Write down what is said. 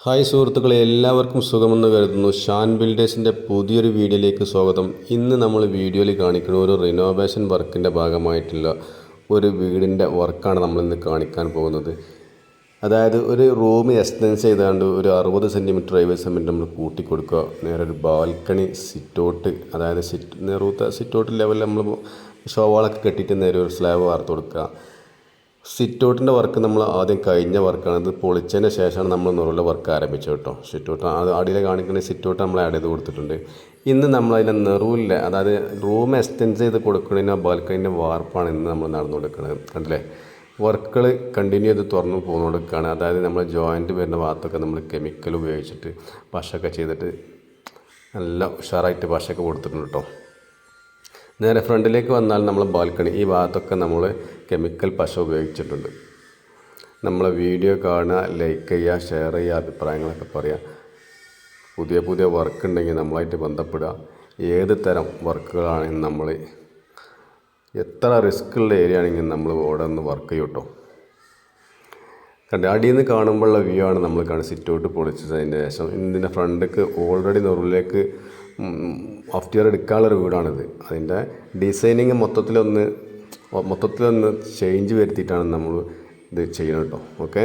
Hi സുഹൃത്തുക്കളെ, എല്ലാവർക്കും സുഖമെന്ന് കരുതുന്നു. ഷാൻ ബിൽഡേഴ്സിൻ്റെ പുതിയൊരു വീഡിയോയിലേക്ക് സ്വാഗതം. ഇന്ന് നമ്മൾ വീഡിയോയിൽ കാണിക്കുന്ന ഒരു റിനോവേഷൻ വർക്കിൻ്റെ ഭാഗമായിട്ടുള്ള ഒരു വീടിൻ്റെ വർക്കാണ് നമ്മളിന്ന് കാണിക്കാൻ പോകുന്നത്. അതായത് ഒരു റൂം എക്സ്റ്റൻസ് ചെയ്താണ്ട് ഒരു 60 സെൻറ്റിമീറ്റർ 70 സെൻറ്റിമീറ്റർ നമ്മൾ കൂട്ടിക്കൊടുക്കുക. നേരെ ഒരു ബാൽക്കണി സിറ്റൗട്ട്, അതായത് നെറൂത്ത സിറ്റൗട്ട് ലെവലിൽ നമ്മൾ ഷോവാളൊക്കെ കെട്ടിയിട്ട് നേരെ ഒരു സ്ലാബ് വാർത്ത് കൊടുക്കുക. സിറ്റൗട്ടിൻ്റെ വർക്ക് നമ്മൾ ആദ്യം കഴിഞ്ഞ വർക്കാണ്. ഇത് പൊളിച്ചതിന് ശേഷമാണ് നമ്മൾ നെറുള്ള വർക്ക് ആരംഭിച്ചത് കേട്ടോ. സിറ്റൗട്ട് അടിയിൽ കാണിക്കുന്ന സിറ്റൗട്ട് നമ്മൾ ആഡ് ചെയ്ത് കൊടുത്തിട്ടുണ്ട്. ഇന്ന് നമ്മൾ അതിൻ്റെ നെറുവില്ല, അതായത് റൂം എക്സ്റ്റെൻഡ് ചെയ്ത് കൊടുക്കുന്നതിന് ബാൽക്കണിൻ്റെ വാർപ്പാണ് ഇന്ന് നമ്മൾ നടന്നു കൊടുക്കുന്നത്. കണ്ടില്ലേ, വർക്കുകൾ കണ്ടിന്യൂ ചെയ്ത് തുറന്നു പോകുന്നു കൊടുക്കുകയാണ്. അതായത് നമ്മൾ ജോയിൻറ്റ് വരുന്ന ഭാഗത്തൊക്കെ നമ്മൾ കെമിക്കൽ ഉപയോഗിച്ചിട്ട് പശയൊക്കെ ചെയ്തിട്ട് നല്ല ഉഷാറായിട്ട് പശയൊക്കെ കൊടുത്തിട്ടുണ്ട് കേട്ടോ. നേരെ ഫ്രണ്ടിലേക്ക് വന്നാൽ നമ്മൾ ബാൽക്കണി ഈ ഭാഗത്തൊക്കെ നമ്മൾ കെമിക്കൽ പശ ഉപയോഗിച്ചിട്ടുണ്ട്. നമ്മളെ വീഡിയോ കാണുക, ലൈക്ക് ചെയ്യുക, ഷെയർ ചെയ്യുക, അഭിപ്രായങ്ങളൊക്കെ പറയുക. പുതിയ വർക്ക് ഉണ്ടെങ്കിൽ നമ്മളായിട്ട് ബന്ധപ്പെടുക. ഏത് തരം വർക്കുകളാണെങ്കിൽ നമ്മൾ എത്ര റിസ്ക് ഉള്ള ഏരിയ ആണെങ്കിൽ നമ്മൾ ഇവിടെ നിന്ന് വർക്ക് ചെയ്യും കേട്ടോ. അടിയിൽ നിന്ന് കാണുമ്പോഴുള്ള വ്യൂ ആണ് നമ്മൾ കാണുന്നത്. സിറ്റൗട്ട് പൊളിച്ചതിൻ്റെ ശേഷം ഇതിൻ്റെ ഫ്രണ്ടിലേക്ക് ഓൾറെഡി നെറുവിലേക്ക് അഫ്റ്റിയർ എടുക്കാനുള്ളൊരു വീടാണിത്. അതിൻ്റെ ഡിസൈനിങ് മൊത്തത്തിലൊന്ന് ചേഞ്ച് വരുത്തിയിട്ടാണ് നമ്മൾ ഇത് ചെയ്യുന്നത് കേട്ടോ. ഓക്കെ.